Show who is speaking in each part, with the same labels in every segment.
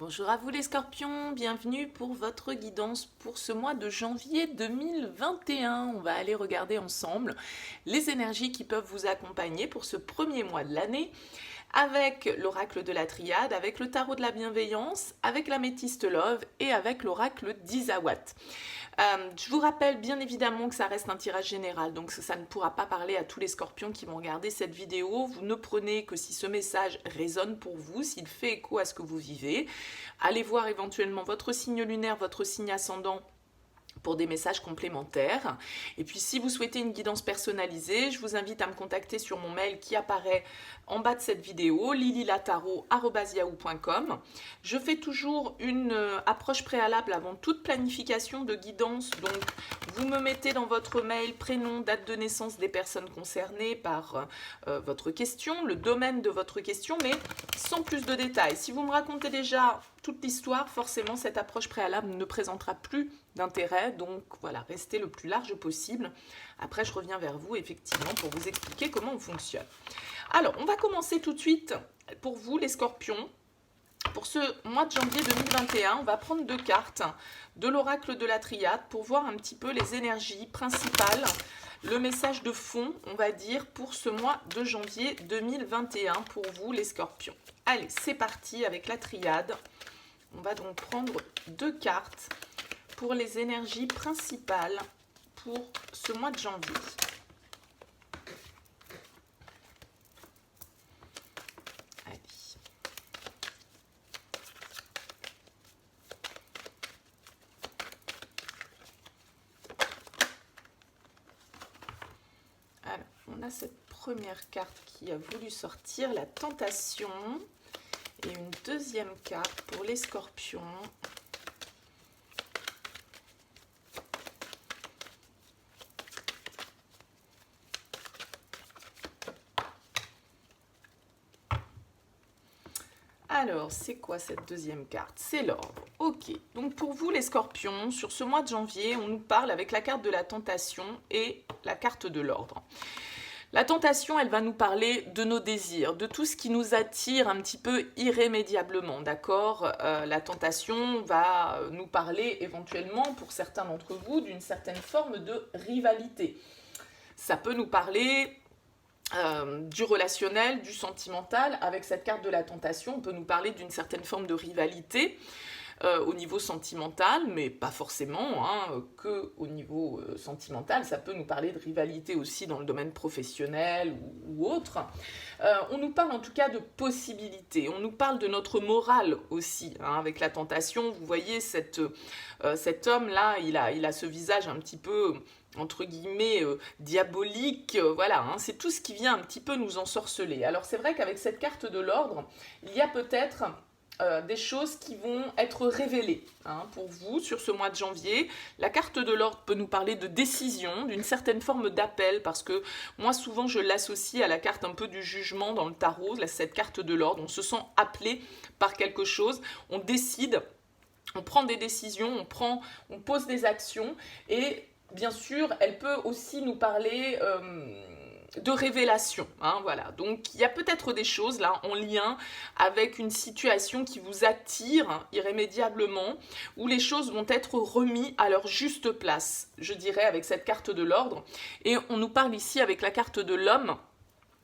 Speaker 1: Bonjour à vous les scorpions, bienvenue pour votre guidance pour ce mois de janvier 2021. On va aller regarder ensemble les énergies qui peuvent vous accompagner pour ce premier mois de l'année avec l'oracle de la triade, avec le tarot de la bienveillance, avec l'améthyste love et avec l'oracle d'Isawat. Je vous rappelle bien évidemment que ça reste un tirage général, donc ça ne pourra pas parler à tous les scorpions qui vont regarder cette vidéo. Vous ne prenez que si ce message résonne pour vous, s'il fait écho à ce que vous vivez. Allez voir éventuellement votre signe lunaire, votre signe ascendant pour des messages complémentaires. Et puis si vous souhaitez une guidance personnalisée, je vous invite à me contacter sur mon mail qui apparaît en bas de cette vidéo, lililataro@yahoo.com. Je fais toujours une approche préalable avant toute planification de guidance, donc vous me mettez dans votre mail prénom, date de naissance des personnes concernées par votre question, le domaine de votre question, mais sans plus de détails. Si vous me racontez déjà toute l'histoire, forcément cette approche préalable ne présentera plus d'intérêt, donc voilà, restez le plus large possible. Après, je reviens vers vous effectivement pour vous expliquer comment on fonctionne. Alors, on va commencer tout de suite pour vous les scorpions. Pour ce mois de janvier 2021, on va prendre deux cartes de l'oracle de la triade pour voir un petit peu les énergies principales, le message de fond, on va dire, pour ce mois de janvier 2021 pour vous les scorpions. Allez, c'est parti avec la triade. On va donc prendre deux cartes pour les énergies principales pour ce mois de janvier. Allez. Alors, on a cette première carte qui a voulu sortir, la tentation, et une deuxième carte pour les scorpions. Alors, c'est quoi cette deuxième carte? C'est l'ordre. Ok, donc pour vous les scorpions, sur ce mois de janvier, on nous parle avec la carte de la tentation et la carte de l'ordre. La tentation, elle va nous parler de nos désirs, de tout ce qui nous attire un petit peu irrémédiablement, d'accord? La tentation va nous parler éventuellement, pour certains d'entre vous, d'une certaine forme de rivalité. Ça peut nous parler du relationnel, du sentimental. Avec cette carte de la tentation, on peut nous parler d'une certaine forme de rivalité au niveau sentimental, mais pas forcément que au niveau sentimental. Ça peut nous parler de rivalité aussi dans le domaine professionnel ou autre. On nous parle en tout cas de possibilités. On nous parle de notre morale aussi avec la tentation. Vous voyez cet homme-là, il a ce visage un petit peu entre guillemets diabolique, voilà, c'est tout ce qui vient un petit peu nous ensorceler. Alors c'est vrai qu'avec cette carte de l'ordre, il y a peut-être des choses qui vont être révélées pour vous sur ce mois de janvier. La carte de l'ordre peut nous parler de décision, d'une certaine forme d'appel, parce que moi souvent je l'associe à la carte un peu du jugement dans le tarot, cette carte de l'ordre. On se sent appelé par quelque chose, on décide, on prend des décisions, on pose des actions, et bien sûr, elle peut aussi nous parler de révélation. Voilà. Donc, il y a peut-être des choses là en lien avec une situation qui vous attire irrémédiablement, où les choses vont être remises à leur juste place, je dirais, avec cette carte de l'ordre. Et on nous parle ici avec la carte de l'homme.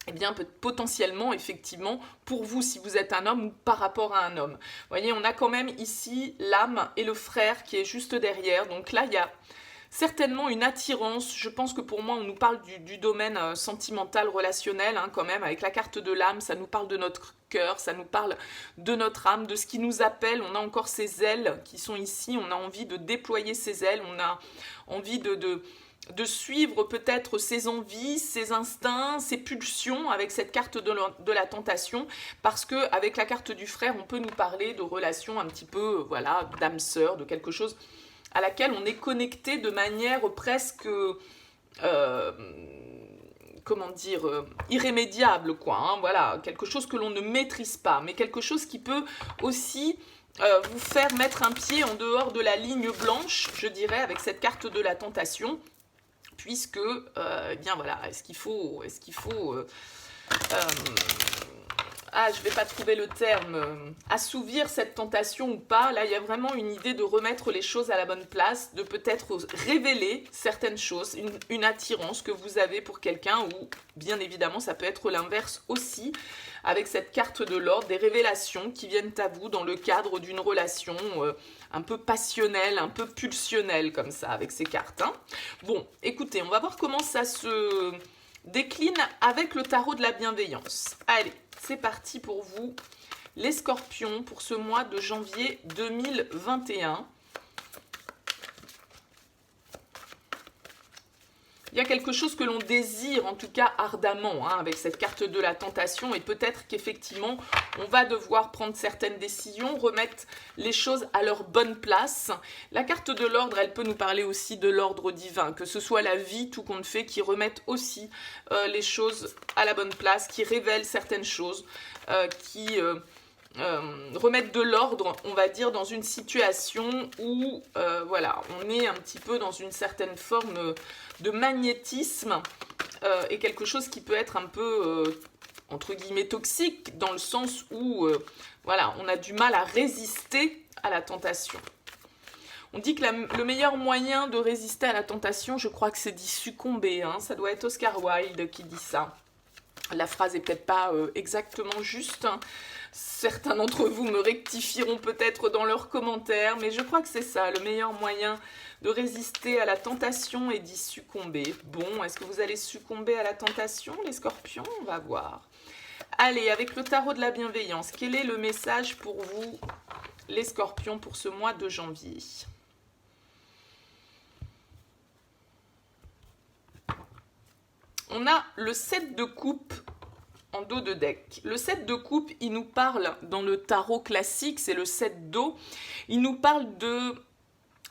Speaker 1: Eh bien, potentiellement, effectivement, pour vous, si vous êtes un homme ou par rapport à un homme. Vous voyez, on a quand même ici l'âme et le frère qui est juste derrière. Donc là, il y a certainement une attirance. Je pense que pour moi, on nous parle du domaine sentimental, relationnel, quand même, avec la carte de l'âme. Ça nous parle de notre cœur, ça nous parle de notre âme, de ce qui nous appelle. On a encore ces ailes qui sont ici. On a envie de déployer ces ailes. On a envie de suivre peut-être ses envies, ses instincts, ses pulsions avec cette carte de la tentation, parce qu'avec la carte du frère, on peut nous parler de relations un petit peu, voilà, d'âme sœur, de quelque chose à laquelle on est connecté de manière presque, comment dire, irrémédiable, quoi. Voilà, quelque chose que l'on ne maîtrise pas, mais quelque chose qui peut aussi vous faire mettre un pied en dehors de la ligne blanche, je dirais, avec cette carte de la tentation, puisque, eh bien voilà, est-ce qu'il faut je ne vais pas trouver le terme, assouvir cette tentation ou pas. Là, il y a vraiment une idée de remettre les choses à la bonne place, de peut-être révéler certaines choses, une attirance que vous avez pour quelqu'un, ou bien évidemment, ça peut être l'inverse aussi, avec cette carte de l'ordre, des révélations qui viennent à vous dans le cadre d'une relation un peu passionnelle, un peu pulsionnelle comme ça, avec ces cartes. Hein. Bon, écoutez, on va voir comment ça se décline avec le tarot de la bienveillance. Allez, c'est parti pour vous, les scorpions, pour ce mois de janvier 2021. Il y a quelque chose que l'on désire, en tout cas ardemment, hein, avec cette carte de la tentation, et peut-être qu'effectivement, on va devoir prendre certaines décisions, remettre les choses à leur bonne place. La carte de l'ordre, elle peut nous parler aussi de l'ordre divin, que ce soit la vie, tout compte fait, qui remette aussi les choses à la bonne place, qui révèle certaines choses, qui remettre de l'ordre, on va dire, dans une situation où voilà, on est un petit peu dans une certaine forme de magnétisme et quelque chose qui peut être un peu entre guillemets toxique, dans le sens où voilà, on a du mal à résister à la tentation. On dit que le meilleur moyen de résister à la tentation, je crois que c'est d'y succomber, hein. Ça doit être Oscar Wilde qui dit ça. La phrase est peut-être pas exactement juste, hein. Certains d'entre vous me rectifieront peut-être dans leurs commentaires, mais je crois que c'est ça, le meilleur moyen de résister à la tentation et d'y succomber. Bon, est-ce que vous allez succomber à la tentation, les scorpions? On va voir. Allez, avec le tarot de la bienveillance, quel est le message pour vous, les scorpions, pour ce mois de janvier? On a le 7 de coupe en dos de deck. Le 7 de coupe, il nous parle, dans le tarot classique, c'est le 7 d'eau, il nous parle de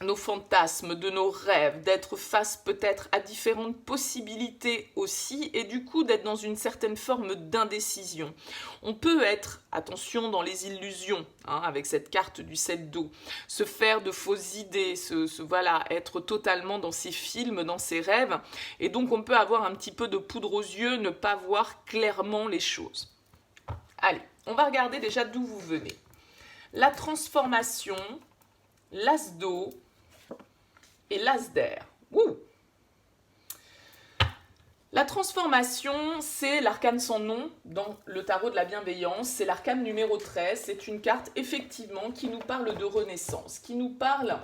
Speaker 1: nos fantasmes, de nos rêves, d'être face peut-être à différentes possibilités aussi, et du coup d'être dans une certaine forme d'indécision. On peut être, attention, dans les illusions, hein, avec cette carte du 7 d'eau, se faire de fausses idées, voilà, être totalement dans ses films, dans ses rêves, et donc on peut avoir un petit peu de poudre aux yeux, ne pas voir clairement les choses. Allez, on va regarder déjà d'où vous venez. La transformation, l'as d'eau, et l'as d'air. La transformation, c'est l'arcane sans nom dans le tarot de la bienveillance. C'est l'arcane numéro 13. C'est une carte, effectivement, qui nous parle de renaissance, qui nous parle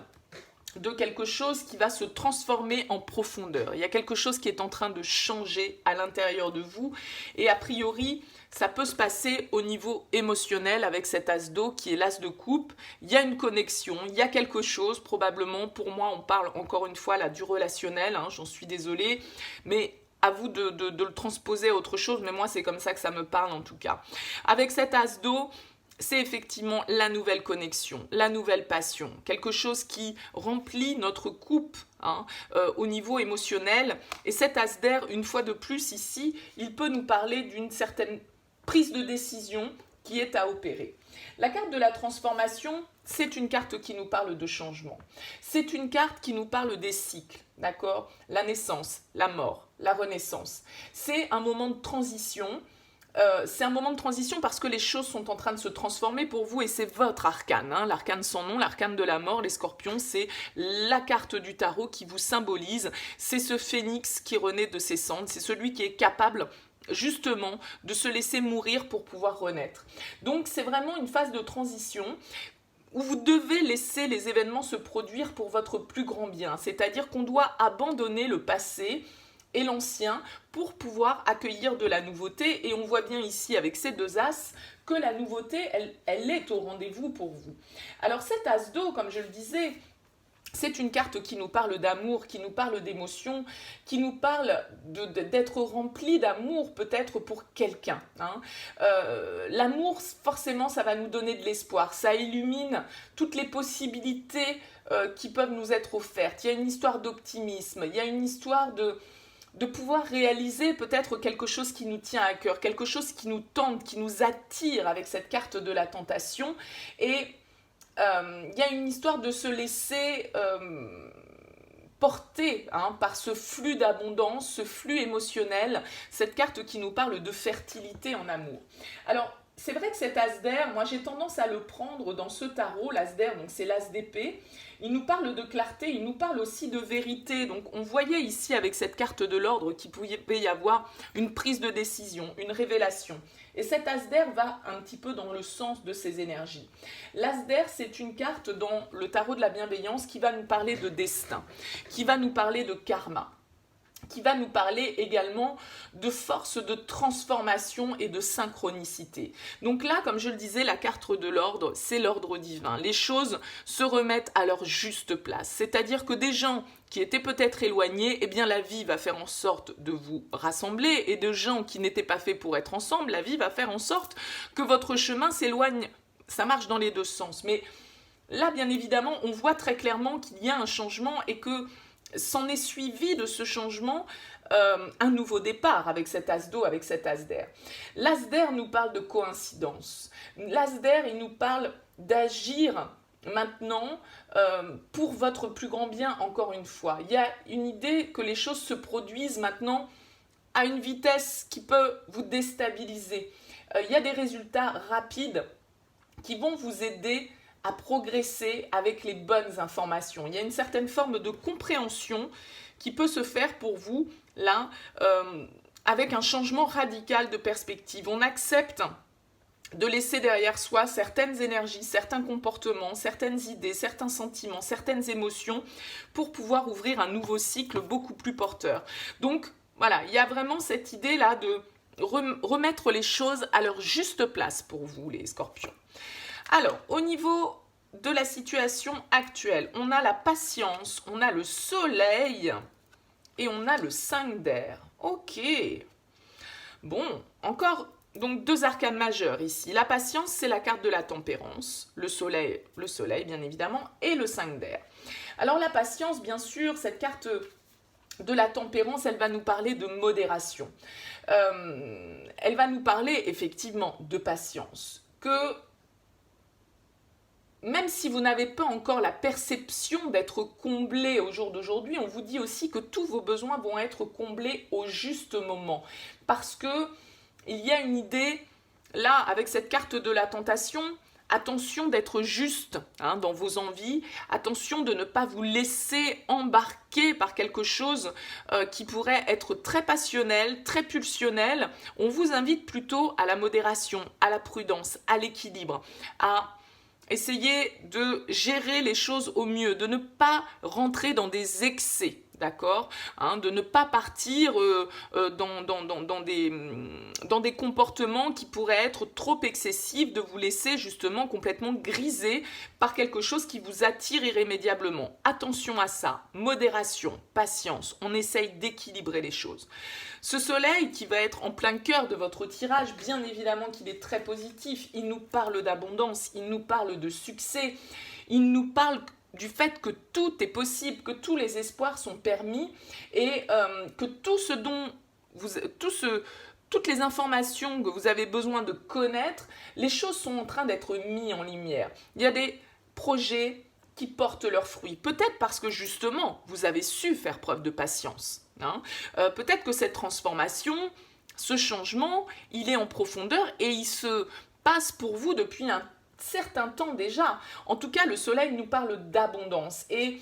Speaker 1: de quelque chose qui va se transformer en profondeur. Il y a quelque chose qui est en train de changer à l'intérieur de vous. Et a priori, ça peut se passer au niveau émotionnel avec cet as d'eau qui est l'as de coupe. Il y a une connexion, il y a quelque chose, probablement, pour moi, on parle encore une fois là du relationnel, hein, j'en suis désolée, mais à vous de le transposer à autre chose, mais moi c'est comme ça que ça me parle en tout cas. Avec cet as d'eau, c'est effectivement la nouvelle connexion, la nouvelle passion, quelque chose qui remplit notre coupe, hein, au niveau émotionnel. Et cet as d'air, une fois de plus ici, il peut nous parler d'une certaine prise de décision qui est à opérer. La carte de la transformation, c'est une carte qui nous parle de changement. C'est une carte qui nous parle des cycles, d'accord? La naissance, la mort, la renaissance. C'est un moment de transition. C'est un moment de transition parce que les choses sont en train de se transformer pour vous et c'est votre arcane, hein, l'arcane sans nom, l'arcane de la mort, les scorpions, c'est la carte du tarot qui vous symbolise, c'est ce phénix qui renaît de ses cendres, c'est celui qui est capable justement de se laisser mourir pour pouvoir renaître. Donc c'est vraiment une phase de transition où vous devez laisser les événements se produire pour votre plus grand bien, c'est-à-dire qu'on doit abandonner le passé et l'ancien pour pouvoir accueillir de la nouveauté. Et on voit bien ici avec ces deux as que la nouveauté, elle est au rendez-vous pour vous. Alors cet as d'eau, comme je le disais, c'est une carte qui nous parle d'amour, qui nous parle d'émotion, qui nous parle d'être rempli d'amour peut-être pour quelqu'un. Hein. L'amour, forcément, ça va nous donner de l'espoir. Ça illumine toutes les possibilités qui peuvent nous être offertes. Il y a une histoire d'optimisme, il y a une histoire de pouvoir réaliser peut-être quelque chose qui nous tient à cœur, quelque chose qui nous tente, qui nous attire avec cette carte de la tentation. Et il y a une histoire de se laisser porter, hein, par ce flux d'abondance, ce flux émotionnel, cette carte qui nous parle de fertilité en amour. Alors, c'est vrai que cet as d'air, moi j'ai tendance à le prendre dans ce tarot, l'as d'air, donc c'est l'as d'épée. Il nous parle de clarté, il nous parle aussi de vérité. Donc on voyait ici avec cette carte de l'ordre qu'il pouvait y avoir une prise de décision, une révélation. Et cet as d'air va un petit peu dans le sens de ces énergies. L'as d'air, c'est une carte dans le tarot de la bienveillance qui va nous parler de destin, qui va nous parler de karma, qui va nous parler également de force de transformation et de synchronicité. Donc là, comme je le disais, la carte de l'ordre, c'est l'ordre divin. Les choses se remettent à leur juste place. C'est-à-dire que des gens qui étaient peut-être éloignés, eh bien la vie va faire en sorte de vous rassembler, et de gens qui n'étaient pas faits pour être ensemble, la vie va faire en sorte que votre chemin s'éloigne. Ça marche dans les deux sens. Mais là, bien évidemment, on voit très clairement qu'il y a un changement et que s'en est suivi de ce changement un nouveau départ avec cet as d'eau, avec cet as d'air. L'as d'air nous parle de coïncidence. L'as d'air, il nous parle d'agir maintenant pour votre plus grand bien, encore une fois. Il y a une idée que les choses se produisent maintenant à une vitesse qui peut vous déstabiliser. Il y a des résultats rapides qui vont vous aider à progresser avec les bonnes informations. Il y a une certaine forme de compréhension qui peut se faire pour vous, là, avec un changement radical de perspective. On accepte de laisser derrière soi certaines énergies, certains comportements, certaines idées, certains sentiments, certaines émotions, pour pouvoir ouvrir un nouveau cycle beaucoup plus porteur. Donc, voilà, il y a vraiment cette idée-là de remettre les choses à leur juste place pour vous, les scorpions. Alors, au niveau de la situation actuelle, on a la patience, on a le soleil et on a le 5 d'air. Ok. Bon, encore donc 2 arcanes majeures ici. La patience, c'est la carte de la tempérance. Le soleil bien évidemment, et le 5 d'air. Alors la patience, bien sûr, cette carte de la tempérance, elle va nous parler de modération. Elle va nous parler effectivement de patience. Que même si vous n'avez pas encore la perception d'être comblé au jour d'aujourd'hui, on vous dit aussi que tous vos besoins vont être comblés au juste moment. Parce que il y a une idée, là, avec cette carte de la tentation, attention d'être juste dans vos envies, attention de ne pas vous laisser embarquer par quelque chose qui pourrait être très passionnel, très pulsionnel. On vous invite plutôt à la modération, à la prudence, à l'équilibre, à essayer de gérer les choses au mieux, de ne pas rentrer dans des excès, d'accord, de ne pas partir dans des comportements qui pourraient être trop excessifs, de vous laisser justement complètement griser par quelque chose qui vous attire irrémédiablement. Attention à ça, modération, patience, on essaye d'équilibrer les choses. Ce soleil qui va être en plein cœur de votre tirage, bien évidemment qu'il est très positif, il nous parle d'abondance, il nous parle de succès, il nous parle du fait que tout est possible, que tous les espoirs sont permis et que toutes les informations que vous avez besoin de connaître, les choses sont en train d'être mises en lumière. Il y a des projets qui portent leurs fruits. Peut-être parce que justement, vous avez su faire preuve de patience. Peut-être que cette transformation, ce changement, il est en profondeur et il se passe pour vous depuis un certain temps déjà. En tout cas, le soleil nous parle d'abondance et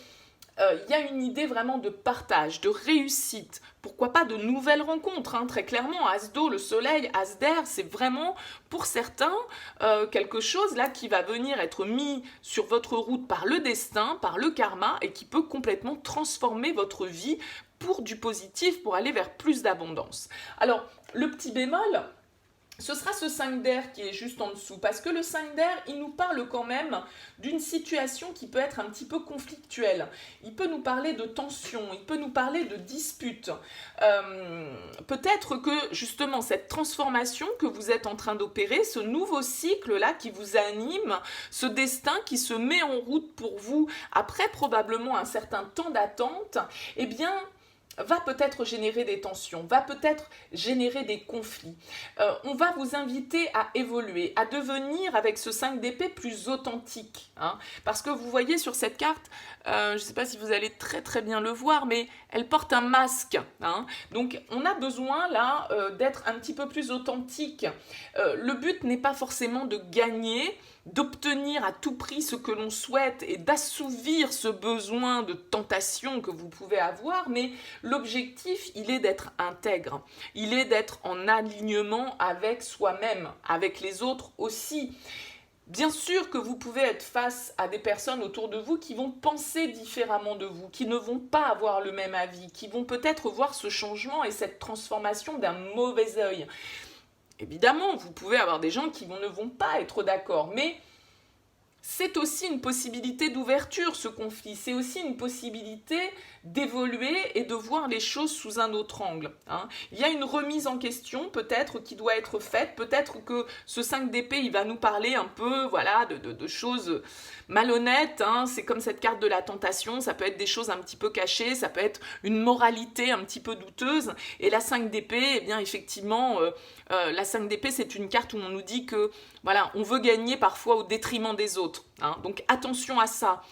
Speaker 1: il y a une idée vraiment de partage, de réussite, pourquoi pas de nouvelles rencontres, très clairement. As d'eau, le soleil, as d'air, c'est vraiment pour certains quelque chose là qui va venir être mis sur votre route par le destin, par le karma et qui peut complètement transformer votre vie pour du positif, pour aller vers plus d'abondance. Alors, le petit bémol, ce sera ce 5 d'air qui est juste en dessous, parce que le 5 d'air, il nous parle quand même d'une situation qui peut être un petit peu conflictuelle. Il peut nous parler de tension, il peut nous parler de dispute. Peut-être que justement cette transformation que vous êtes en train d'opérer, ce nouveau cycle-là qui vous anime, ce destin qui se met en route pour vous après probablement un certain temps d'attente, eh bien, va peut-être générer des tensions, va peut-être générer des conflits. On va vous inviter à évoluer, à devenir avec ce 5 d'épée plus authentique. Hein, parce que vous voyez sur cette carte, je ne sais pas si vous allez très très bien le voir, mais elle porte un masque. Hein, donc on a besoin là d'être un petit peu plus authentique. Le but n'est pas forcément de gagner, d'obtenir à tout prix ce que l'on souhaite et d'assouvir ce besoin de tentation que vous pouvez avoir, mais l'objectif, il est d'être intègre, il est d'être en alignement avec soi-même, avec les autres aussi. Bien sûr que vous pouvez être face à des personnes autour de vous qui vont penser différemment de vous, qui ne vont pas avoir le même avis, qui vont peut-être voir ce changement et cette transformation d'un mauvais œil. Évidemment, vous pouvez avoir des gens qui ne vont pas être d'accord, mais c'est aussi une possibilité d'ouverture, ce conflit. C'est aussi une possibilité d'évoluer et de voir les choses sous un autre angle. Hein. Il y a une remise en question, peut-être, qui doit être faite. Peut-être que ce 5 d'épée, il va nous parler un peu voilà, de choses malhonnêtes. Hein. C'est comme cette carte de la tentation. Ça peut être des choses un petit peu cachées. Ça peut être une moralité un petit peu douteuse. Et la 5 d'épée, eh bien, effectivement, la 5 d'épée, c'est une carte où on nous dit que voilà, on veut gagner parfois au détriment des autres. Hein. Donc attention à ça.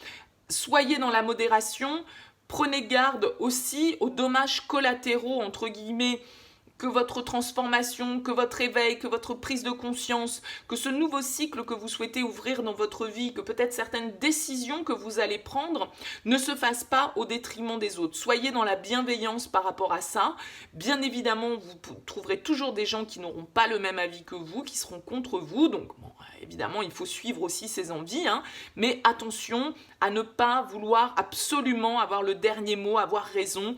Speaker 1: Soyez dans la modération. Prenez garde aussi aux dommages collatéraux, entre guillemets, que votre transformation, que votre éveil, que votre prise de conscience, que ce nouveau cycle que vous souhaitez ouvrir dans votre vie, que peut-être certaines décisions que vous allez prendre ne se fassent pas au détriment des autres. Soyez dans la bienveillance par rapport à ça. Bien évidemment, vous trouverez toujours des gens qui n'auront pas le même avis que vous, qui seront contre vous. Donc, bon, évidemment, il faut suivre aussi ses envies, hein, mais attention à ne pas vouloir absolument avoir le dernier mot, avoir raison.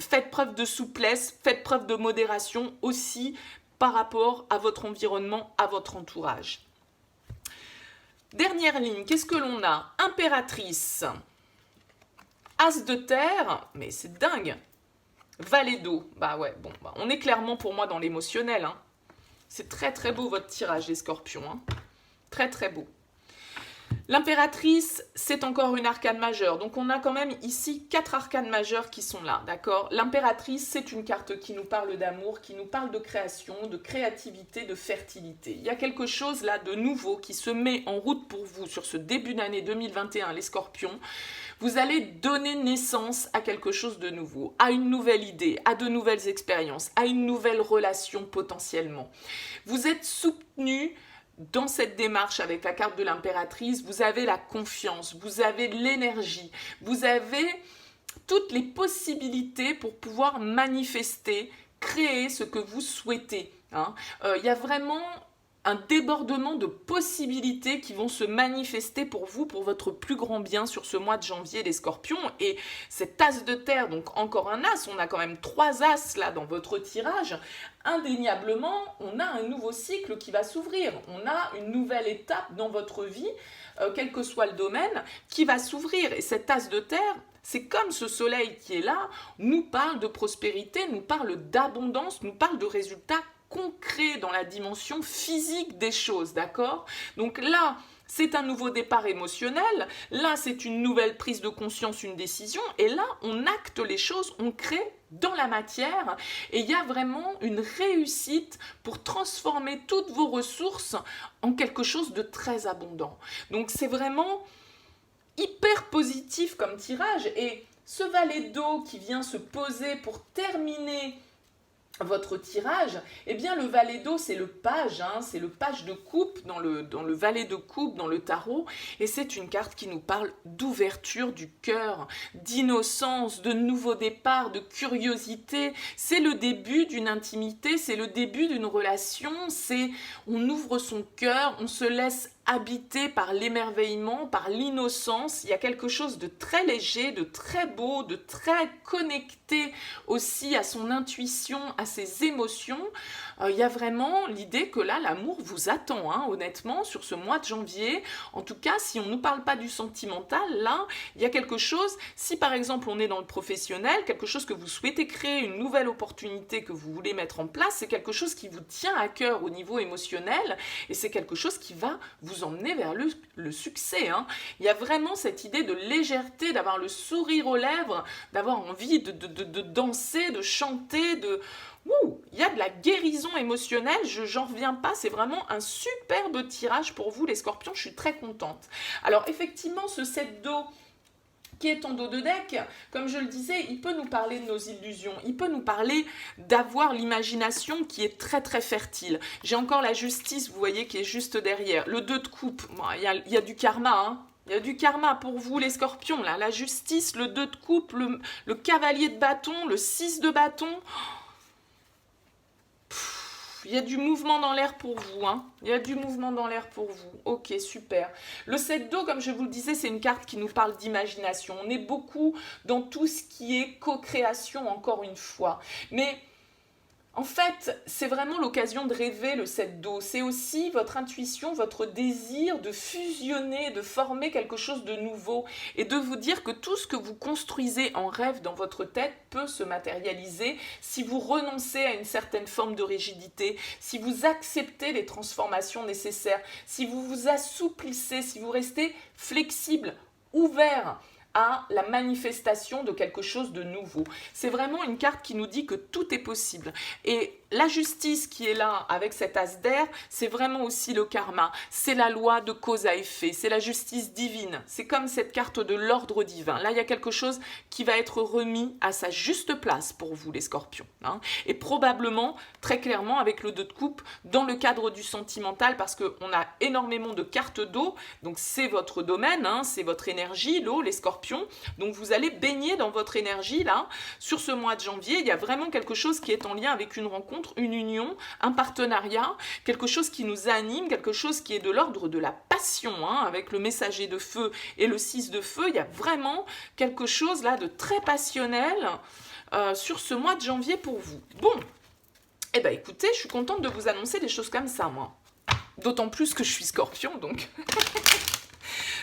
Speaker 1: Faites preuve de souplesse, faites preuve de modération aussi par rapport à votre environnement, à votre entourage. Dernière ligne, qu'est-ce que l'on a? Impératrice, As de terre, mais c'est dingue. Valet d'eau, bah ouais, bon, bah on est clairement pour moi dans l'émotionnel. Hein. C'est très très beau votre tirage les scorpions, hein. Très très beau. L'impératrice, c'est encore une arcane majeure. Donc on a quand même ici 4 arcanes majeures qui sont là, d'accord? L'impératrice, c'est une carte qui nous parle d'amour, qui nous parle de création, de créativité, de fertilité. Il y a quelque chose là de nouveau qui se met en route pour vous sur ce début d'année 2021, les scorpions. Vous allez donner naissance à quelque chose de nouveau, à une nouvelle idée, à de nouvelles expériences, à une nouvelle relation potentiellement. Vous êtes soutenu dans cette démarche avec la carte de l'impératrice, vous avez la confiance, vous avez l'énergie, vous avez toutes les possibilités pour pouvoir manifester, créer ce que vous souhaitez. Hein. Y a vraiment un débordement de possibilités qui vont se manifester pour vous, pour votre plus grand bien sur ce mois de janvier, les scorpions. Et cet as de terre, donc encore un as, on a quand même 3 as là dans votre tirage, indéniablement, on a un nouveau cycle qui va s'ouvrir. On a une nouvelle étape dans votre vie, quel que soit le domaine, qui va s'ouvrir. Et cet as de terre, c'est comme ce soleil qui est là, nous parle de prospérité, nous parle d'abondance, nous parle de résultats concret dans la dimension physique des choses, d'accord? Donc là, c'est un nouveau départ émotionnel, là, c'est une nouvelle prise de conscience, une décision, et là, on acte les choses, on crée dans la matière, et il y a vraiment une réussite pour transformer toutes vos ressources en quelque chose de très abondant. Donc c'est vraiment hyper positif comme tirage, et ce valet d'eau qui vient se poser pour terminer votre tirage, eh bien le valet d'eau c'est le page, hein, c'est le page de coupe dans le valet de coupe dans le tarot, et c'est une carte qui nous parle d'ouverture du cœur, d'innocence, de nouveau départ, de curiosité. C'est le début d'une intimité, c'est le début d'une relation, c'est on ouvre son cœur, on se laisse habité par l'émerveillement, par l'innocence. Il y a quelque chose de très léger, de très beau, de très connecté aussi à son intuition, à ses émotions. Il y a vraiment l'idée que là, l'amour vous attend, hein, honnêtement, sur ce mois de janvier. En tout cas, si on ne nous parle pas du sentimental, là, il y a quelque chose, si par exemple on est dans le professionnel, quelque chose que vous souhaitez créer, une nouvelle opportunité que vous voulez mettre en place, c'est quelque chose qui vous tient à cœur au niveau émotionnel, et c'est quelque chose qui va vous vous emmener vers le succès. Hein. Il y a vraiment cette idée de légèreté, d'avoir le sourire aux lèvres, d'avoir envie de danser, de chanter, il y a de la guérison émotionnelle, j'en reviens pas, c'est vraiment un superbe tirage pour vous les scorpions, je suis très contente. Alors effectivement, ce 7 d'eau qui est en dos de deck, comme je le disais, il peut nous parler de nos illusions, il peut nous parler d'avoir l'imagination qui est très très fertile. J'ai encore la justice, vous voyez, qui est juste derrière. Le 2 de coupe, il y a du karma, hein. Il y a du karma pour vous les scorpions, là. La justice, le 2 de coupe, le cavalier de bâton, le 6 de bâton. Il y a du mouvement dans l'air pour vous, hein. Il y a du mouvement dans l'air pour vous. Ok, super. Le 7 d'eau, comme je vous le disais, c'est une carte qui nous parle d'imagination. On est beaucoup dans tout ce qui est co-création, encore une fois. Mais en fait, c'est vraiment l'occasion de rêver le 7 d'eau. C'est aussi votre intuition, votre désir de fusionner, de former quelque chose de nouveau et de vous dire que tout ce que vous construisez en rêve dans votre tête peut se matérialiser si vous renoncez à une certaine forme de rigidité, si vous acceptez les transformations nécessaires, si vous vous assouplissez, si vous restez flexible, ouvert à la manifestation de quelque chose de nouveau. C'est vraiment une carte qui nous dit que tout est possible. Et la justice qui est là avec cet as d'air, c'est vraiment aussi le karma. C'est la loi de cause à effet. C'est la justice divine. C'est comme cette carte de l'ordre divin. Là, il y a quelque chose qui va être remis à sa juste place pour vous, les scorpions. Hein. Et probablement, très clairement, avec le 2 de coupe, dans le cadre du sentimental, parce qu'on a énormément de cartes d'eau. Donc, c'est votre domaine, hein, c'est votre énergie, l'eau, les scorpions. Donc, vous allez baigner dans votre énergie, là. Sur ce mois de janvier, il y a vraiment quelque chose qui est en lien avec une rencontre, une union, un partenariat, quelque chose qui nous anime, quelque chose qui est de l'ordre de la passion, hein, avec le messager de feu et le 6 de feu, il y a vraiment quelque chose là de très passionnel sur ce mois de janvier pour vous. Bon, eh bien écoutez, je suis contente de vous annoncer des choses comme ça, moi. D'autant plus que je suis scorpion, donc...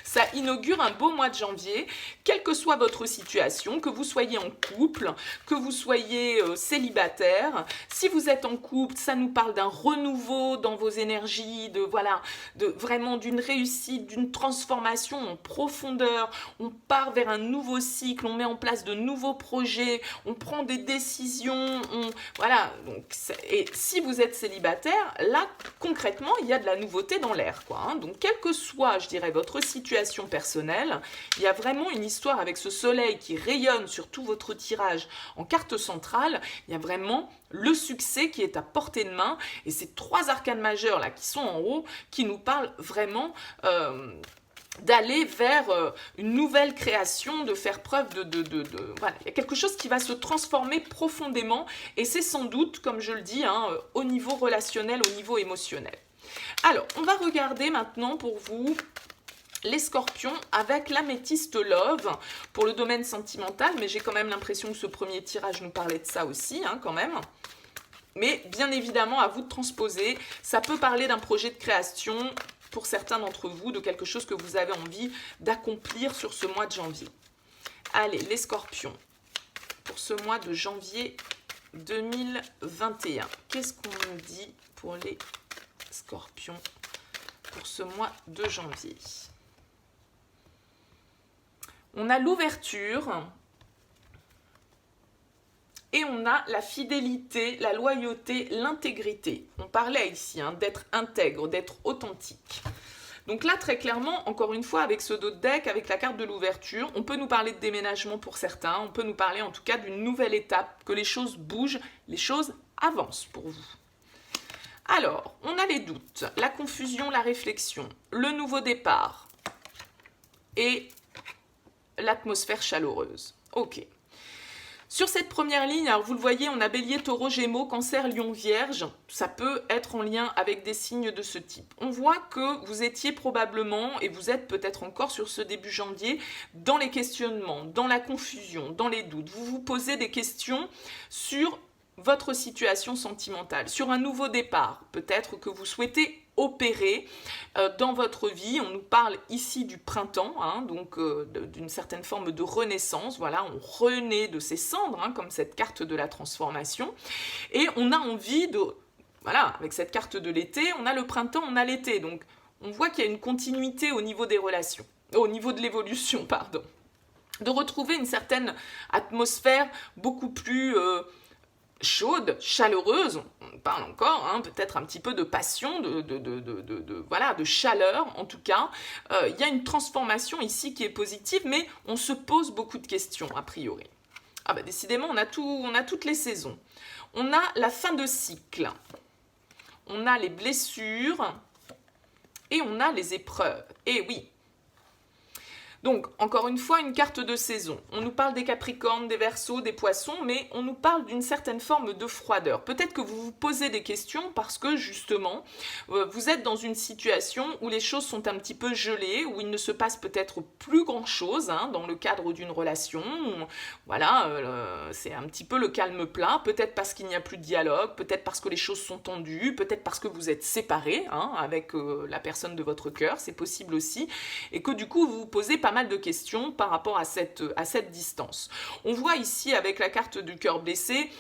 Speaker 1: Ça inaugure un beau mois de janvier, quelle que soit votre situation, que vous soyez en couple, que vous soyez célibataire. Si vous êtes en couple, ça nous parle d'un renouveau dans vos énergies, vraiment d'une réussite, d'une transformation en profondeur. On part vers un nouveau cycle, on met en place de nouveaux projets, on prend des décisions. Voilà. Donc, et si vous êtes célibataire, là, concrètement, il y a de la nouveauté dans l'air, quoi, hein. Donc, quelle que soit, je dirais, votre situation personnelle, il y a vraiment une histoire avec ce soleil qui rayonne sur tout votre tirage en carte centrale. Il y a vraiment le succès qui est à portée de main et ces 3 arcanes majeures là qui sont en haut qui nous parlent vraiment d'aller vers une nouvelle création, de faire preuve voilà, il y a quelque chose qui va se transformer profondément et c'est sans doute, comme je le dis, hein, au niveau relationnel, au niveau émotionnel. Alors, on va regarder maintenant pour vous les scorpions avec l'améthyste love pour le domaine sentimental, mais j'ai quand même l'impression que ce premier tirage nous parlait de ça aussi, hein, quand même. Mais bien évidemment, à vous de transposer. Ça peut parler d'un projet de création pour certains d'entre vous, de quelque chose que vous avez envie d'accomplir sur ce mois de janvier. Allez, les scorpions, pour ce mois de janvier 2021. Qu'est-ce qu'on nous dit pour les scorpions pour ce mois de janvier ? On a l'ouverture et on a la fidélité, la loyauté, l'intégrité. On parlait ici hein, d'être intègre, d'être authentique. Donc là, très clairement, encore une fois, avec ce dos de deck, avec la carte de l'ouverture, on peut nous parler de déménagement pour certains, on peut nous parler en tout cas d'une nouvelle étape, que les choses bougent, les choses avancent pour vous. Alors, on a les doutes, la confusion, la réflexion, le nouveau départ et l'atmosphère chaleureuse. Ok. Sur cette première ligne, alors vous le voyez, on a Bélier, Taureau, Gémeaux, Cancer, Lion, Vierge. Ça peut être en lien avec des signes de ce type. On voit que vous étiez probablement, et vous êtes peut-être encore sur ce début janvier, dans les questionnements, dans la confusion, dans les doutes. Vous vous posez des questions sur votre situation sentimentale, sur un nouveau départ. Peut-être que vous souhaitez opérer dans votre vie. On nous parle ici du printemps, hein, donc d'une certaine forme de renaissance. Voilà, on renaît de ses cendres, hein, comme cette carte de la transformation. Et on a envie de... Voilà, avec cette carte de l'été, on a le printemps, on a l'été. Donc, on voit qu'il y a une continuité au niveau des relations, au niveau de l'évolution, pardon. De retrouver une certaine atmosphère beaucoup plus chaude, chaleureuse, on parle encore, hein, peut-être un petit peu de passion, voilà, de chaleur en tout cas. Il y a une transformation ici qui est positive, mais on se pose beaucoup de questions a priori. Ah bah décidément, on a toutes les saisons. On a la fin de cycle, on a les blessures et on a les épreuves. Et oui. Donc, encore une fois, une carte de saison. On nous parle des Capricornes, des Verseaux, des Poissons, mais on nous parle d'une certaine forme de froideur. Peut-être que vous vous posez des questions parce que, justement, vous êtes dans une situation où les choses sont un petit peu gelées, où il ne se passe peut-être plus grand-chose hein, dans le cadre d'une relation. Voilà, c'est un petit peu le calme plat. Peut-être parce qu'il n'y a plus de dialogue, peut-être parce que les choses sont tendues, peut-être parce que vous êtes séparés hein, avec la personne de votre cœur, c'est possible aussi, et que du coup, vous vous posez pas mal de questions par rapport à cette distance. On voit ici avec la carte du cœur blessé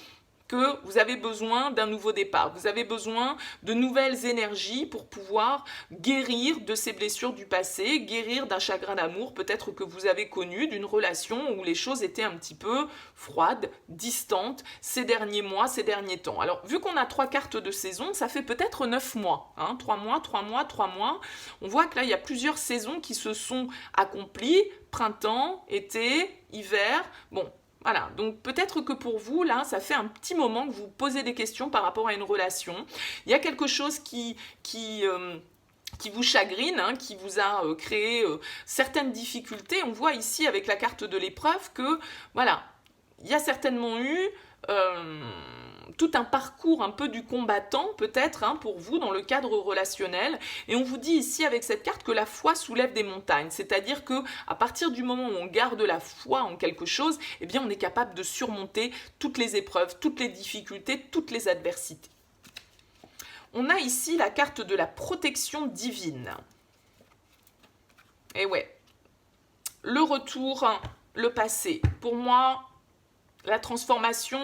Speaker 1: que vous avez besoin d'un nouveau départ, vous avez besoin de nouvelles énergies pour pouvoir guérir de ces blessures du passé, guérir d'un chagrin d'amour peut-être que vous avez connu, d'une relation où les choses étaient un petit peu froides, distantes ces derniers mois, ces derniers temps. Alors vu qu'on a 3 cartes de saison, ça fait peut-être 9 mois, hein, 3 mois, 3 mois, 3 mois. On voit que là il y a plusieurs saisons qui se sont accomplies, printemps, été, hiver, bon. Voilà, donc peut-être que pour vous, là, ça fait un petit moment que vous posez des questions par rapport à une relation. Il y a quelque chose qui vous chagrine, hein, qui vous a créé certaines difficultés. On voit ici avec la carte de l'épreuve que, voilà, il y a certainement eu tout un parcours un peu du combattant peut-être hein, pour vous dans le cadre relationnel et on vous dit ici avec cette carte que la foi soulève des montagnes, c'est-à-dire que à partir du moment où on garde la foi en quelque chose, eh bien on est capable de surmonter toutes les épreuves, toutes les difficultés, toutes les adversités. On a ici la carte de la protection divine. Et ouais, le retour, le passé. Pour moi, la transformation,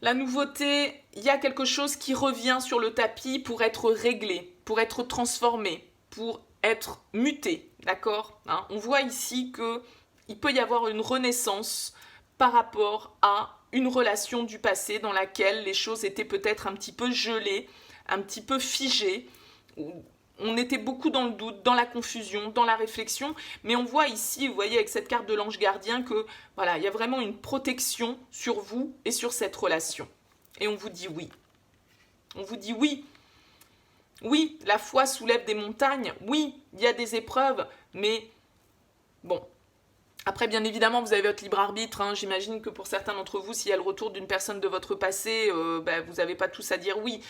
Speaker 1: la nouveauté, il y a quelque chose qui revient sur le tapis pour être réglé, pour être transformé, pour être muté, d'accord hein. On voit ici qu'il peut y avoir une renaissance par rapport à une relation du passé dans laquelle les choses étaient peut-être un petit peu gelées, un petit peu figées, on était beaucoup dans le doute, dans la confusion, dans la réflexion, mais on voit ici, vous voyez avec cette carte de l'ange gardien que voilà, il y a vraiment une protection sur vous et sur cette relation. Et on vous dit oui. On vous dit oui. Oui, la foi soulève des montagnes. Oui, il y a des épreuves, mais bon. Après, bien évidemment, vous avez votre libre arbitre. Hein. J'imagine que pour certains d'entre vous, s'il y a le retour d'une personne de votre passé, vous n'avez pas tous à dire oui.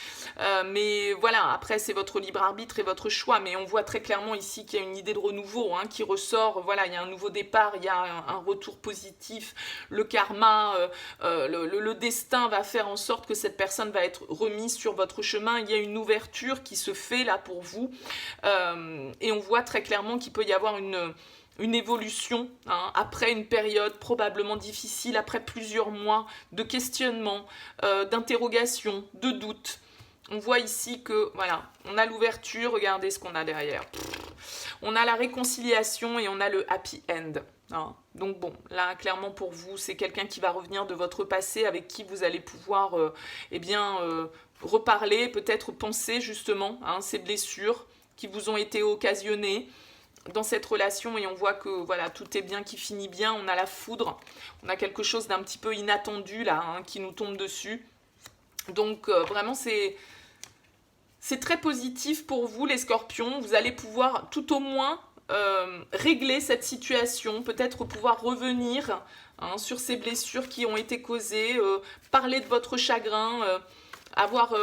Speaker 1: Mais voilà, après, c'est votre libre arbitre et votre choix. Mais on voit très clairement ici qu'il y a une idée de renouveau hein, qui ressort. Voilà, il y a un nouveau départ, il y a un retour positif. Le karma, le destin va faire en sorte que cette personne va être remise sur votre chemin. Il y a une ouverture qui se fait là pour vous. Et on voit très clairement qu'il peut y avoir une évolution hein, après une période probablement difficile, après plusieurs mois de questionnement, d'interrogation, de doute. On voit ici que, voilà, on a l'ouverture, regardez ce qu'on a derrière. On a la réconciliation et on a le happy end. Hein. Donc bon, là, clairement pour vous, c'est quelqu'un qui va revenir de votre passé, avec qui vous allez pouvoir, reparler, peut-être penser justement, hein, ces blessures qui vous ont été occasionnées, dans cette relation et on voit que voilà tout est bien qui finit bien, on a la foudre, on a quelque chose d'un petit peu inattendu là hein, qui nous tombe dessus. Donc vraiment c'est très positif pour vous les scorpions, vous allez pouvoir tout au moins régler cette situation, peut-être pouvoir revenir hein, sur ces blessures qui ont été causées, parler de votre chagrin, avoir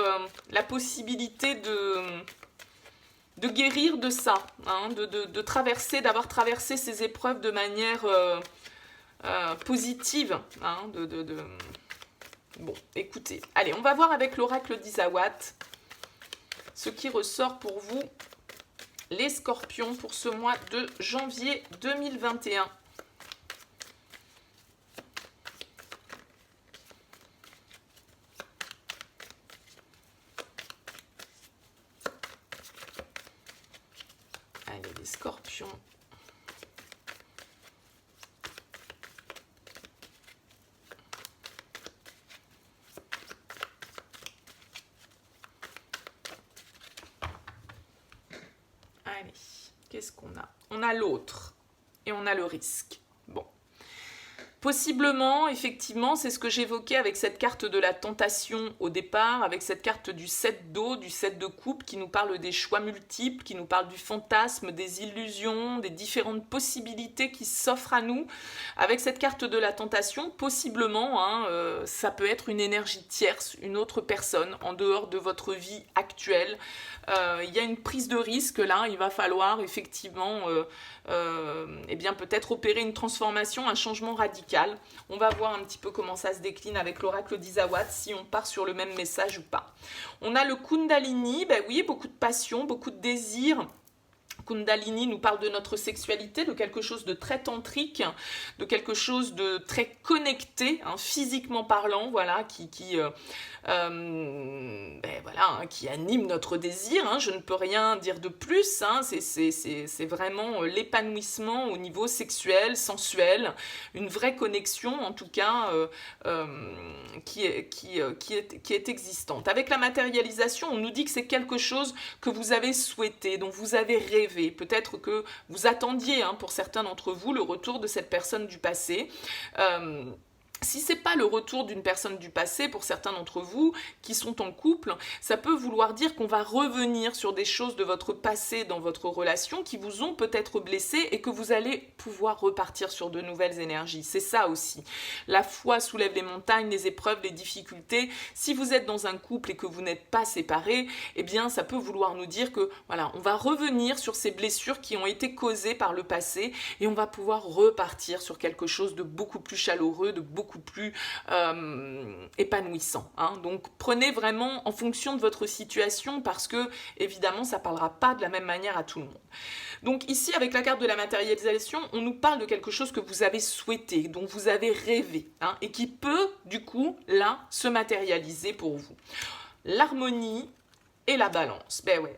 Speaker 1: la possibilité de guérir de ça, hein, d'avoir traversé ces épreuves de manière positive. Hein, Bon, écoutez, allez, on va voir avec l'oracle d'Isawat ce qui ressort pour vous, les scorpions, pour ce mois de janvier 2021. Allez, les scorpions. Allez, qu'est-ce qu'on a? On a l'autre et on a le risque. Bon. Possiblement, effectivement, c'est ce que j'évoquais avec cette carte de la tentation au départ, avec cette carte du 7 d'eau, du 7 de coupe, qui nous parle des choix multiples, qui nous parle du fantasme, des illusions, des différentes possibilités qui s'offrent à nous. Avec cette carte de la tentation, possiblement, ça peut être une énergie tierce, une autre personne, en dehors de votre vie actuelle. Il y a une prise de risque là, il va falloir effectivement peut-être opérer une transformation, un changement radical. On va voir un petit peu comment ça se décline avec l'oracle d'Isawat, si on part sur le même message ou pas. On a le Kundalini, oui, beaucoup de passion, beaucoup de désir. Kundalini nous parle de notre sexualité, de quelque chose de très tantrique, de quelque chose de très connecté, physiquement parlant, voilà, qui anime notre désir. Je ne peux rien dire de plus. C'est vraiment l'épanouissement au niveau sexuel, sensuel, une vraie connexion, en tout cas, qui est existante. Avec la matérialisation, on nous dit que c'est quelque chose que vous avez souhaité, dont vous avez rêvé. Peut-être que vous attendiez, pour certains d'entre vous, le retour de cette personne du passé. Si ce n'est pas le retour d'une personne du passé, pour certains d'entre vous qui sont en couple, ça peut vouloir dire qu'on va revenir sur des choses de votre passé dans votre relation qui vous ont peut-être blessé et que vous allez pouvoir repartir sur de nouvelles énergies. C'est ça aussi. La foi soulève les montagnes, les épreuves, les difficultés. Si vous êtes dans un couple et que vous n'êtes pas séparés, eh bien ça peut vouloir nous dire que voilà, on va revenir sur ces blessures qui ont été causées par le passé et on va pouvoir repartir sur quelque chose de beaucoup plus chaleureux, de beaucoup plus épanouissant. Donc prenez vraiment en fonction de votre situation parce que évidemment ça ne parlera pas de la même manière à tout le monde. Donc ici avec la carte de la matérialisation, on nous parle de quelque chose que vous avez souhaité, dont vous avez rêvé et qui peut du coup là se matérialiser pour vous. L'harmonie et la balance, ouais.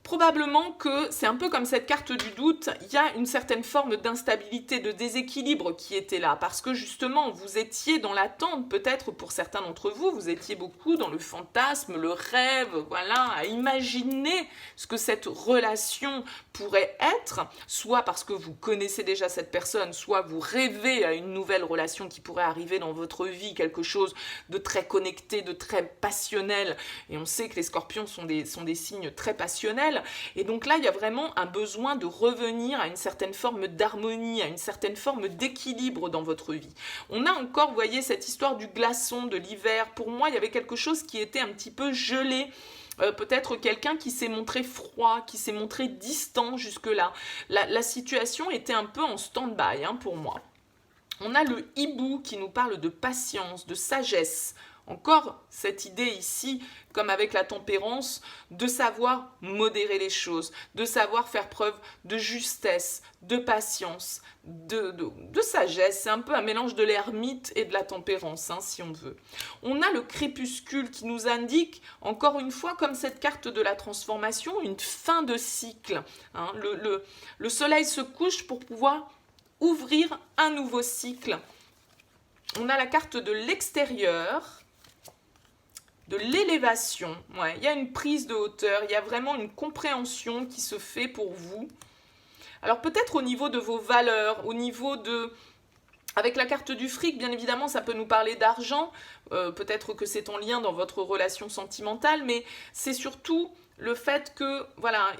Speaker 1: Probablement que c'est un peu comme cette carte du doute, il y a une certaine forme d'instabilité, de déséquilibre qui était là, parce que justement, vous étiez dans l'attente, peut-être pour certains d'entre vous, vous étiez beaucoup dans le fantasme, le rêve, voilà, à imaginer ce que cette relation pourrait être, soit parce que vous connaissez déjà cette personne, soit vous rêvez à une nouvelle relation qui pourrait arriver dans votre vie, quelque chose de très connecté, de très passionnel, et on sait que les scorpions sont des signes très passionnels. Et donc là, il y a vraiment un besoin de revenir à une certaine forme d'harmonie, à une certaine forme d'équilibre dans votre vie. On a encore, vous voyez, cette histoire du glaçon, de l'hiver. Pour moi, il y avait quelque chose qui était un petit peu gelé. Peut-être quelqu'un qui s'est montré froid, qui s'est montré distant jusque-là. La situation était un peu en stand-by pour moi. On a le hibou qui nous parle de patience, de sagesse. Encore cette idée ici, comme avec la tempérance, de savoir modérer les choses, de savoir faire preuve de justesse, de patience, de sagesse. C'est un peu un mélange de l'ermite et de la tempérance, si on veut. On a le crépuscule qui nous indique, encore une fois, comme cette carte de la transformation, une fin de cycle. Le soleil se couche pour pouvoir ouvrir un nouveau cycle. On a la carte de l'extérieur, de l'élévation. Ouais, il y a une prise de hauteur, il y a vraiment une compréhension qui se fait pour vous. Alors peut-être au niveau de vos valeurs, au niveau de... Avec la carte du fric, bien évidemment, ça peut nous parler d'argent. Peut-être que c'est en lien dans votre relation sentimentale, mais c'est surtout le fait que, voilà,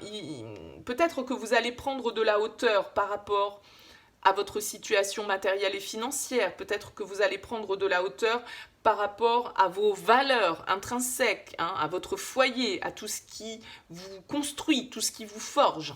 Speaker 1: peut-être que vous allez prendre de la hauteur par rapport à votre situation matérielle et financière. Peut-être que vous allez prendre de la hauteur par rapport à vos valeurs intrinsèques, à votre foyer, à tout ce qui vous construit, tout ce qui vous forge.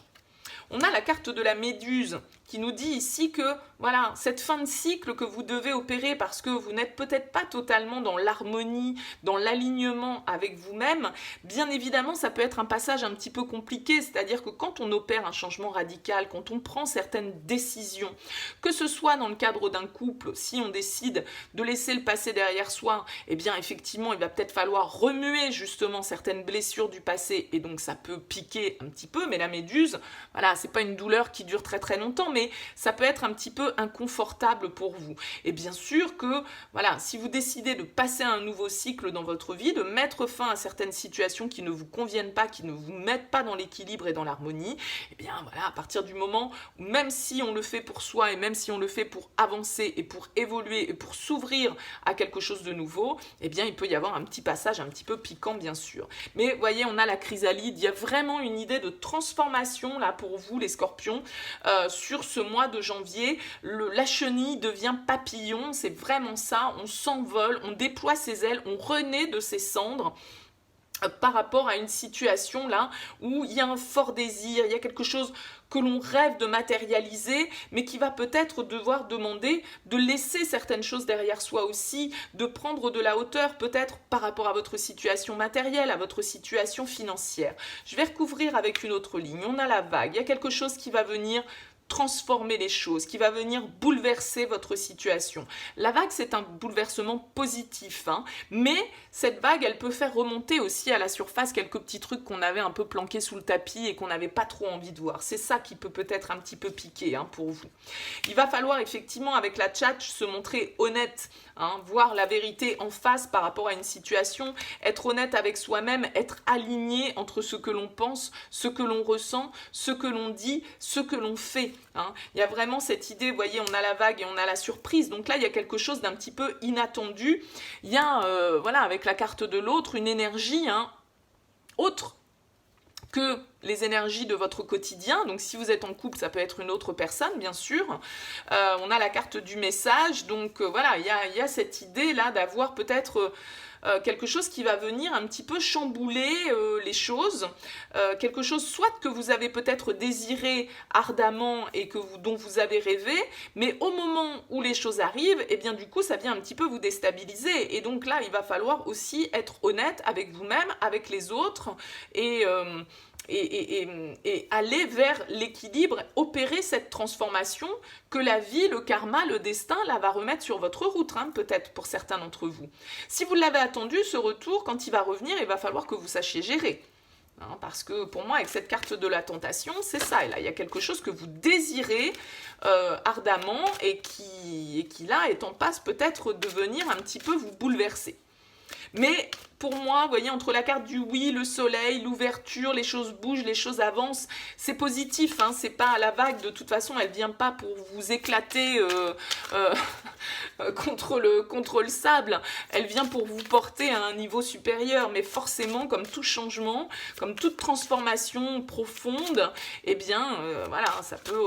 Speaker 1: On a la carte de la méduse qui nous dit ici que voilà, cette fin de cycle que vous devez opérer parce que vous n'êtes peut-être pas totalement dans l'harmonie, dans l'alignement avec vous-même, bien évidemment, ça peut être un passage un petit peu compliqué, c'est-à-dire que quand on opère un changement radical, quand on prend certaines décisions, que ce soit dans le cadre d'un couple, si on décide de laisser le passé derrière soi, eh bien effectivement, il va peut-être falloir remuer justement certaines blessures du passé et donc ça peut piquer un petit peu, mais la méduse, voilà, c'est pas une douleur qui dure très très longtemps, mais ça peut être un petit peu inconfortable pour vous. Et bien sûr que, voilà, si vous décidez de passer à un nouveau cycle dans votre vie, de mettre fin à certaines situations qui ne vous conviennent pas, qui ne vous mettent pas dans l'équilibre et dans l'harmonie, eh bien voilà, à partir du moment où même si on le fait pour soi et même si on le fait pour avancer et pour évoluer et pour s'ouvrir à quelque chose de nouveau, eh bien il peut y avoir un petit passage un petit peu piquant bien sûr. Mais vous voyez, on a la chrysalide, il y a vraiment une idée de transformation là pour vous les scorpions sur ce mois de janvier. La chenille devient papillon, c'est vraiment ça, on s'envole, on déploie ses ailes, on renaît de ses cendres par rapport à une situation là où il y a un fort désir, il y a quelque chose que l'on rêve de matérialiser, mais qui va peut-être devoir demander de laisser certaines choses derrière soi aussi, de prendre de la hauteur peut-être par rapport à votre situation matérielle, à votre situation financière. Je vais recouvrir avec une autre ligne, on a la vague, il y a quelque chose qui va venir transformer les choses, qui va venir bouleverser votre situation. La vague, c'est un bouleversement positif, hein, mais cette vague, elle peut faire remonter aussi à la surface quelques petits trucs qu'on avait un peu planqués sous le tapis et qu'on n'avait pas trop envie de voir. C'est ça qui peut peut-être un petit peu piquer hein, pour vous. Il va falloir effectivement, avec la tchatch, se montrer honnête, hein, voir la vérité en face par rapport à une situation, être honnête avec soi-même, être aligné entre ce que l'on pense, ce que l'on ressent, ce que l'on dit, ce que l'on fait. Hein. Il y a vraiment cette idée, vous voyez, on a la vague et on a la surprise. Donc là, il y a quelque chose d'un petit peu inattendu. Il y a, voilà, avec la carte de l'autre, une énergie hein, autre que les énergies de votre quotidien. Donc si vous êtes en couple, ça peut être une autre personne, bien sûr. On a la carte du message. Donc voilà, il y a cette idée là d'avoir peut-être quelque chose qui va venir un petit peu chambouler les choses, quelque chose soit que vous avez peut-être désiré ardemment et dont vous avez rêvé, mais au moment où les choses arrivent, et bien du coup ça vient un petit peu vous déstabiliser, et donc là il va falloir aussi être honnête avec vous-même, avec les autres, et aller vers l'équilibre, opérer cette transformation que la vie, le karma, le destin, là, va remettre sur votre route, hein, peut-être pour certains d'entre vous. Si vous l'avez attendu, ce retour, quand il va revenir, il va falloir que vous sachiez gérer. Hein, parce que pour moi, avec cette carte de la tentation, c'est ça. Et là, il y a quelque chose que vous désirez ardemment et qui là, est en passe peut-être de venir un petit peu vous bouleverser. Mais pour moi, vous voyez, entre la carte du oui, le soleil, l'ouverture, les choses bougent, les choses avancent, c'est positif, hein, c'est pas à la vague, de toute façon, elle vient pas pour vous éclater contre le sable, elle vient pour vous porter à un niveau supérieur, mais forcément, comme tout changement, comme toute transformation profonde, eh bien, voilà, ça peut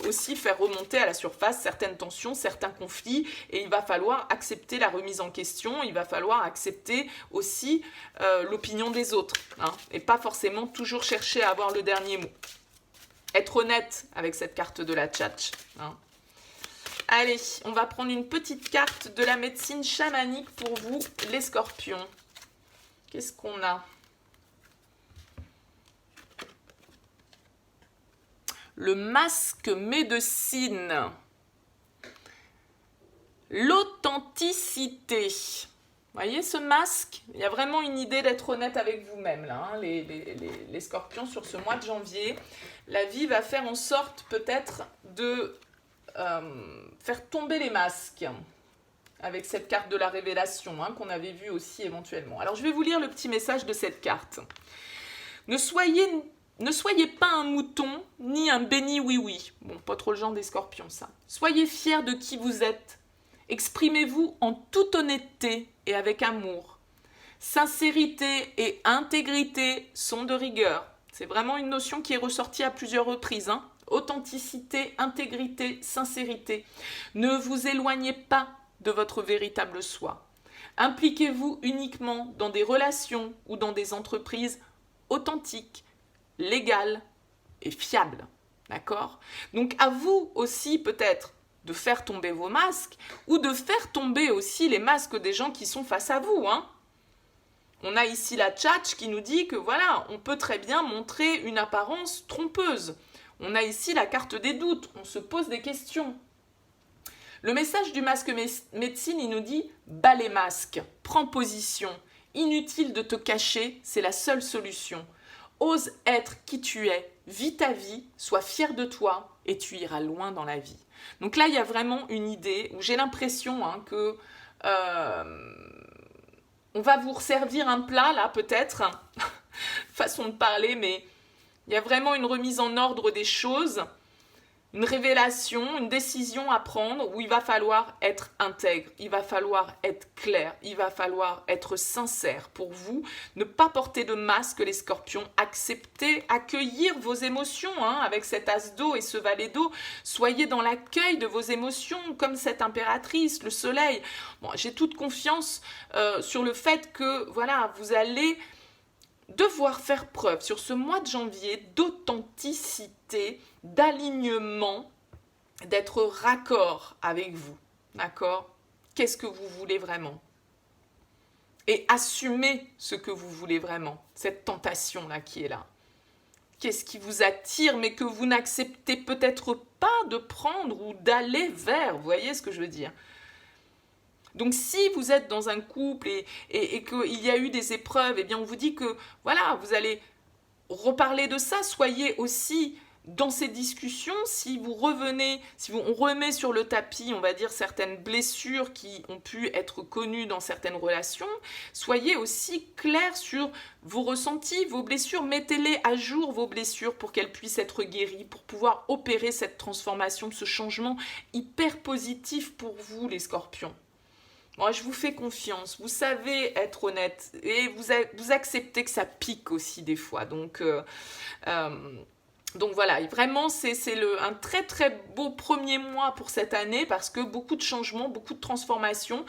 Speaker 1: aussi faire remonter à la surface certaines tensions, certains conflits, et il va falloir accepter la remise en question, il va falloir accepter aussi l'opinion des autres, hein, et pas forcément toujours chercher à avoir le dernier mot. Être honnête avec cette carte de la tchatch. Hein. Allez, on va prendre une petite carte de la médecine chamanique pour vous, les scorpions. Qu'est-ce qu'on a? Le masque médecine. L'authenticité. Vous voyez ce masque? Il y a vraiment une idée d'être honnête avec vous-même, là, hein, les scorpions, sur ce mois de janvier. La vie va faire en sorte peut-être de faire tomber les masques, avec cette carte de la révélation, hein, qu'on avait vue aussi éventuellement. Alors je vais vous lire le petit message de cette carte. Ne soyez pas un mouton, ni un béni oui-oui. Bon, pas trop le genre des scorpions, ça. Soyez fiers de qui vous êtes. Exprimez-vous en toute honnêteté et avec amour. Sincérité et intégrité sont de rigueur. C'est vraiment une notion qui est ressortie à plusieurs reprises. Hein. Authenticité, intégrité, sincérité. Ne vous éloignez pas de votre véritable soi. Impliquez-vous uniquement dans des relations ou dans des entreprises authentiques, légales et fiables. D'accord? Donc à vous aussi peut-être de faire tomber vos masques ou de faire tomber aussi les masques des gens qui sont face à vous, hein. On a ici la tchatch qui nous dit que voilà, on peut très bien montrer une apparence trompeuse. On a ici la carte des doutes, on se pose des questions. Le message du masque médecine, il nous dit « bats les masques, prends position, inutile de te cacher, c'est la seule solution. Ose être qui tu es, vis ta vie, sois fier de toi et tu iras loin dans la vie. » Donc là, il y a vraiment une idée où j'ai l'impression que on va vous resservir un plat, là, peut-être, façon de parler, mais il y a vraiment une remise en ordre des choses, une révélation, une décision à prendre où il va falloir être intègre, il va falloir être clair, il va falloir être sincère pour vous, ne pas porter de masque les scorpions, accepter, accueillir vos émotions avec cet as d'eau et ce valet d'eau, soyez dans l'accueil de vos émotions comme cette impératrice, le soleil. Bon, j'ai toute confiance sur le fait que voilà, vous allez devoir faire preuve sur ce mois de janvier d'authenticité, d'alignement, d'être raccord avec vous, d'accord? Qu'est-ce que vous voulez vraiment? Et assumez ce que vous voulez vraiment, cette tentation-là qui est là. Qu'est-ce qui vous attire mais que vous n'acceptez peut-être pas de prendre ou d'aller vers, vous voyez ce que je veux dire? Donc si vous êtes dans un couple et qu'il y a eu des épreuves, eh bien on vous dit que voilà, vous allez reparler de ça, soyez aussi dans ces discussions, si vous revenez, on remet sur le tapis, on va dire, certaines blessures qui ont pu être connues dans certaines relations, soyez aussi clair sur vos ressentis, vos blessures, mettez-les à jour, vos blessures, pour qu'elles puissent être guéries, pour pouvoir opérer cette transformation, ce changement hyper positif pour vous, les scorpions. Moi, je vous fais confiance, vous savez être honnête et vous acceptez que ça pique aussi des fois. Donc voilà, vraiment c'est un très très beau premier mois pour cette année parce que beaucoup de changements, beaucoup de transformations.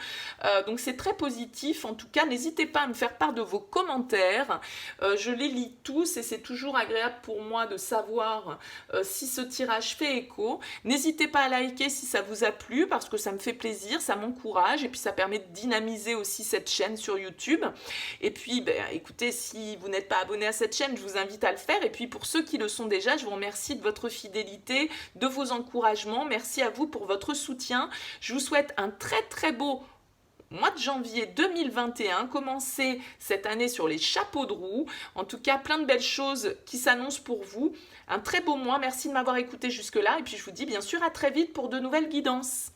Speaker 1: Donc c'est très positif. En tout cas, n'hésitez pas à me faire part de vos commentaires. Je les lis tous et c'est toujours agréable pour moi de savoir si ce tirage fait écho. N'hésitez pas à liker si ça vous a plu parce que ça me fait plaisir, ça m'encourage et puis ça permet de dynamiser aussi cette chaîne sur YouTube. Et puis, écoutez, si vous n'êtes pas abonné à cette chaîne, je vous invite à le faire. Et puis pour ceux qui le sont déjà, je vous remercie de votre fidélité, de vos encouragements. Merci à vous pour votre soutien. Je vous souhaite un très très beau mois de janvier 2021. Commencez cette année sur les chapeaux de roue. En tout cas, plein de belles choses qui s'annoncent pour vous. Un très beau mois. Merci de m'avoir écouté jusque-là. Et puis je vous dis bien sûr à très vite pour de nouvelles guidances.